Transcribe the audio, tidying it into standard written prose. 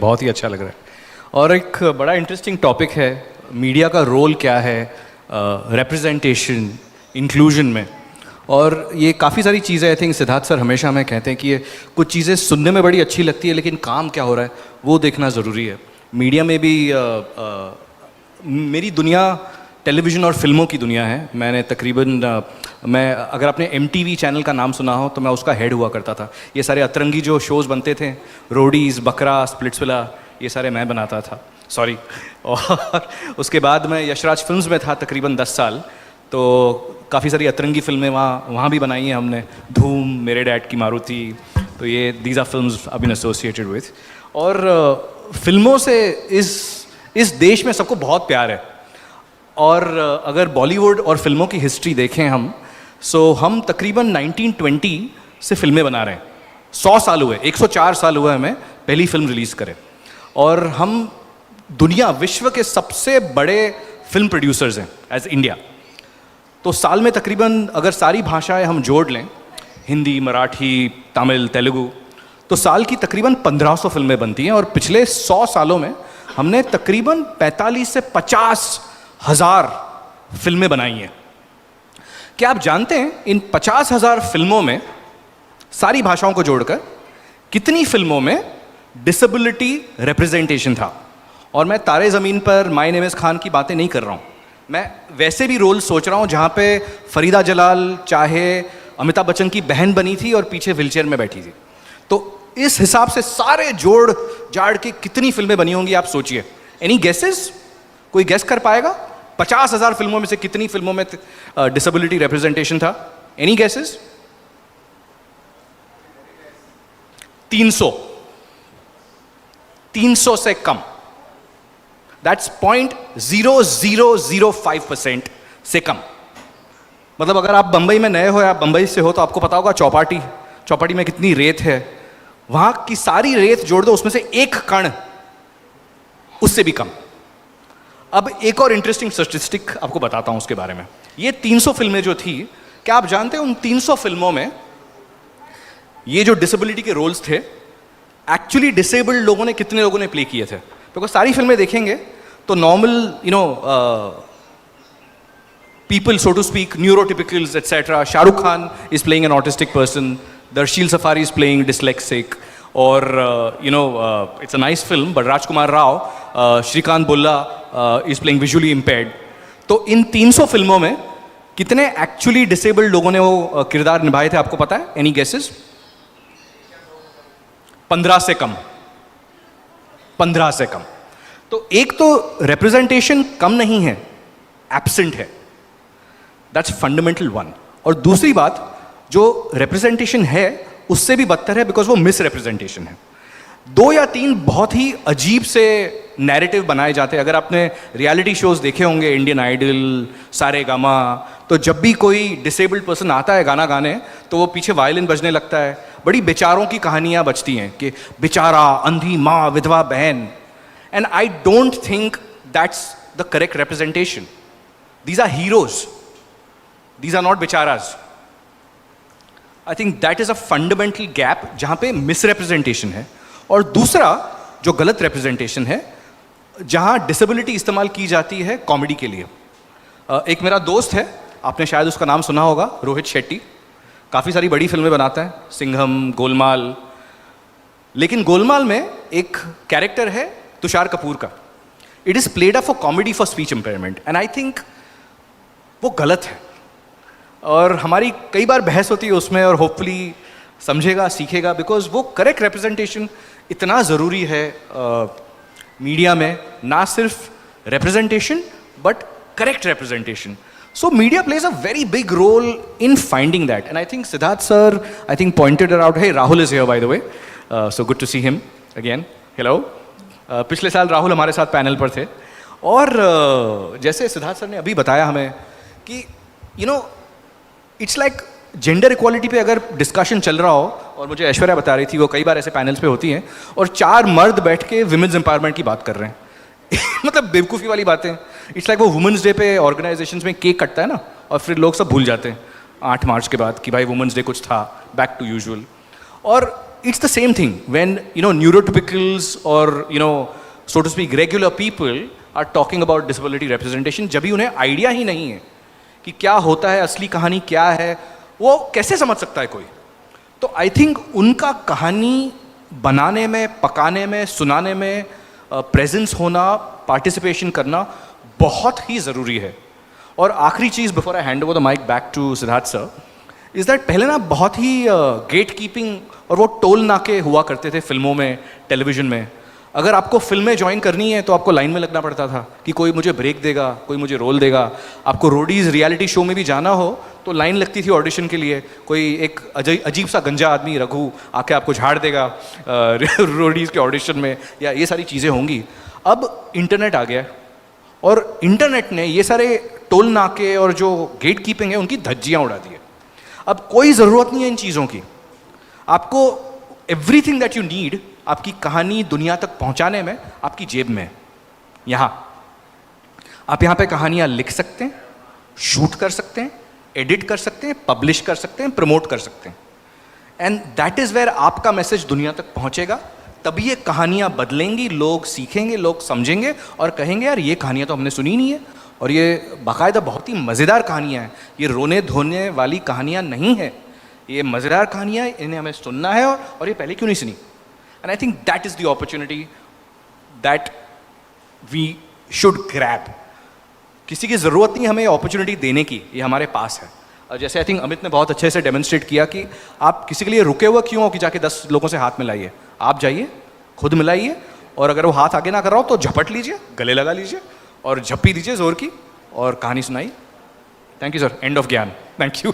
बहुत ही अच्छा लग रहा है। और एक बड़ा इंटरेस्टिंग टॉपिक है, मीडिया का रोल क्या है रिप्रेजेंटेशन इंक्लूजन में। और ये काफ़ी सारी चीज़ें आई थिंक सिद्धार्थ सर हमेशा हमें कहते हैं कि ये कुछ चीज़ें सुनने में बड़ी अच्छी लगती है लेकिन काम क्या हो रहा है वो देखना ज़रूरी है। मीडिया में भी मेरी दुनिया टेलीविज़न और फिल्मों की दुनिया है। मैंने तकरीबन मैं अगर आपने MTV चैनल का नाम सुना हो तो मैं उसका हेड हुआ करता था। ये सारे अतरंगी जो शोज़ बनते थे, रोडीज़, बकरा, स्प्लिट्सविला, ये सारे मैं बनाता था, सॉरी। और उसके बाद मैं यशराज फिल्म्स में था तकरीबन 10 साल, तो काफ़ी सारी अतरंगी फिल्में वहाँ भी बनाई हैं हमने। धूम, मेरे डैड की मारुति, तो ये these are films I been associated with. और फिल्मों से इस देश में सबको बहुत प्यार है। और अगर बॉलीवुड और फिल्मों की हिस्ट्री देखें हम तकरीबन 1920 से फिल्में बना रहे हैं। 100 साल हुए, 104 साल हुए हमें पहली फिल्म रिलीज़ करें। और हम विश्व के सबसे बड़े फिल्म प्रोड्यूसर्स हैं एज इंडिया। तो साल में तकरीबन अगर सारी भाषाएं हम जोड़ लें, हिंदी, मराठी, तमिल, तेलुगु, तो साल की तकरीबन 1500 फिल्में बनती हैं। और पिछले 100 सालों में हमने तकरीबन 45 से 50 हज़ार फिल्में बनाई हैं। क्या आप जानते हैं इन 50,000 फिल्मों में सारी भाषाओं को जोड़कर कितनी फिल्मों में डिसेबिलिटी रिप्रेजेंटेशन था? और मैं तारे ज़मीन पर, माय नेम इज़ खान की बातें नहीं कर रहा हूँ, मैं वैसे भी रोल सोच रहा हूँ जहाँ पे फरीदा जलाल चाहे अमिताभ बच्चन की बहन बनी थी और पीछे व्हीलचेयर में बैठी थी। तो इस हिसाब से सारे जोड़ जाड़ के कितनी फिल्में बनी होंगी आप सोचिए। Any guesses? कोई गेस कर पाएगा 50,000 फिल्मों में से कितनी फिल्मों में डिसेबिलिटी रिप्रेजेंटेशन था? Any guesses? 300 से कम। दैट्स 0.0005% से कम। मतलब अगर आप बंबई में नए हो या बंबई से हो तो आपको पता होगा चौपाटी में कितनी रेत है। वहां की सारी रेत जोड़ दो, उसमें से एक कण उससे भी कम। अब एक और इंटरेस्टिंग स्टैटिस्टिक आपको बताता हूं उसके बारे में। ये 300 फिल्में जो थी, क्या आप जानते हैं उन 300 फिल्मों में ये जो डिसेबिलिटी के रोल्स थे, एक्चुअली डिसेबल्ड लोगों ने कितने लोगों ने प्ले किए थे? बिकॉज सारी फिल्में देखेंगे तो normal people, so to speak, neurotypicals, etc. Shah Rukh Khan is playing an autistic person. Darshil Safari is playing dyslexic. Or, it's a nice film, but Rajkumar Rao, Shrikant Bulla is playing visually impaired. तो इन 300 फिल्मों में कितने actually disabled लोगों ने वो किरदार निभाए थे आपको पता है? Any guesses? 15 से कम। 15 से कम। तो एक तो रिप्रेजेंटेशन कम नहीं है, एब्सेंट है। That's fundamental one. और दूसरी बात, जो रिप्रेजेंटेशन है उससे भी बदतर है बिकॉज वो मिस रिप्रेजेंटेशन है। 2 या 3 बहुत ही अजीब से नैरेटिव बनाए जाते हैं। अगर आपने रियलिटी शोज देखे होंगे, इंडियन आइडल, सारेगामा, तो जब भी कोई डिसेबल्ड पर्सन आता है गाना गाने तो वो पीछे वायलिन बजने लगता है। बड़ी बेचारों की कहानियां बजती हैं कि बेचारा, अंधी माँ, विधवा बहन। And I don't think that's the correct representation. These are heroes, these are not becharas. I think that is a fundamental gap जहाँ पे misrepresentation है। और दूसरा जो गलत representation है, जहाँ disability इस्तेमाल की जाती है कॉमेडी के लिए। एक मेरा दोस्त है, आपने शायद उसका नाम सुना होगा, रोहित शेट्टी। काफ़ी सारी बड़ी फिल्में बनाता है, सिंघम, गोलमाल। लेकिन गोलमाल में एक कैरेक्टर है तुषार कपूर का। It is played up for comedy for speech impairment, and I think वो गलत है। और हमारी कई बार बहस होती है उसमें, और होपफुली समझेगा, सीखेगा, बिकॉज वो करेक्ट रिप्रेजेंटेशन इतना ज़रूरी है मीडिया में। ना सिर्फ representation but correct representation. So media plays a very big role in finding that, and I think Siddharth sir I think pointed out. Hey, Rahul is here by the way, so good to see him again. Hello. पिछले साल राहुल हमारे साथ panel पर थे। और जैसे Siddharth sir ने अभी बताया हमें कि इट्स लाइक जेंडर इक्वालिटी पे अगर डिस्कशन चल रहा हो, और मुझे ऐश्वर्या बता रही थी वो कई बार ऐसे पैनल्स पे होती हैं, और 4 मर्द बैठ के विमेंस एम्पावरमेंट की बात कर रहे हैं मतलब बेवकूफ़ी वाली बातें। इट्स लाइक वो वुमेंस डे पे ऑर्गेनाइजेशंस में केक कटता है ना, और फिर लोग सब भूल जाते हैं 8 मार्च के बाद कि भाई वुमेंस डे कुछ था, बैक टू यूजुअल। और it's the same thing when, you know, neurotypicals or, you know, so to speak, regular people are talking about disability representation, जब भी उन्हें आइडिया ही नहीं है कि क्या होता है, असली कहानी क्या है, वो कैसे समझ सकता है कोई. तो आई थिंक उनका कहानी बनाने में, पकाने में, सुनाने में प्रेजेंस होना, पार्टिसिपेशन करना बहुत ही ज़रूरी है. और आखिरी चीज़ before I hand over the mike back to Siddharth sir is that पहले ना बहुत ही गेट कीपिंग और वो टोल नाके हुआ करते थे फिल्मों में, टेलीविज़न में. अगर आपको फिल्म में ज्वाइन करनी है तो आपको लाइन में लगना पड़ता था कि कोई मुझे ब्रेक देगा, कोई मुझे रोल देगा. आपको रोडीज़ रियलिटी शो में भी जाना हो तो लाइन लगती थी ऑडिशन के लिए. कोई एक अजीब सा गंजा आदमी रघु आके आपको झाड़ देगा रोडीज़ के ऑडिशन में, या ये सारी चीज़ें होंगी. अब इंटरनेट आ गया और इंटरनेट ने ये सारे टोल नाके और जो गेट कीपिंग है उनकी धज्जियाँ उड़ा दी है. अब कोई ज़रूरत नहीं है इन चीज़ों की. आपको एवरीथिंग दैट यू नीड आपकी कहानी दुनिया तक पहुंचाने में आपकी जेब में है. यहाँ आप यहाँ पे कहानियाँ लिख सकते हैं, शूट कर सकते हैं, एडिट कर सकते हैं, पब्लिश कर सकते हैं, प्रमोट कर सकते हैं. एंड दैट इज़ वेयर आपका मैसेज दुनिया तक पहुँचेगा. तभी ये कहानियाँ बदलेंगी, लोग सीखेंगे, लोग समझेंगे और कहेंगे यार ये कहानियाँ तो हमने सुनी नहीं है और ये बाकायदा बहुत ही मज़ेदार कहानियाँ हैं. ये रोने धोने वाली कहानियाँ नहीं हैं, ये मज़ेदार कहानियाँ, इन्हें हमें सुनना है और ये पहले क्यों नहीं सुनी. And I think that is the opportunity that we should grab. किसी की ज़रूरत नहीं हमें अपॉर्चुनिटी देने की, ये हमारे पास है. और जैसे आई थिंक अमित ने बहुत अच्छे से डेमोन्स्ट्रेट किया कि आप किसी के लिए रुके हुए क्यों हो कि जाके 10 लोगों से हाथ मिलाइए. आप जाइए, खुद मिलाइए, और अगर वो हाथ आगे ना कर रहा हो तो झपट लीजिए, गले लगा लीजिए और झप्पी दीजिए ज़ोर की और कहानी सुनाइए. Thank you sir. End of gyan. Thank you.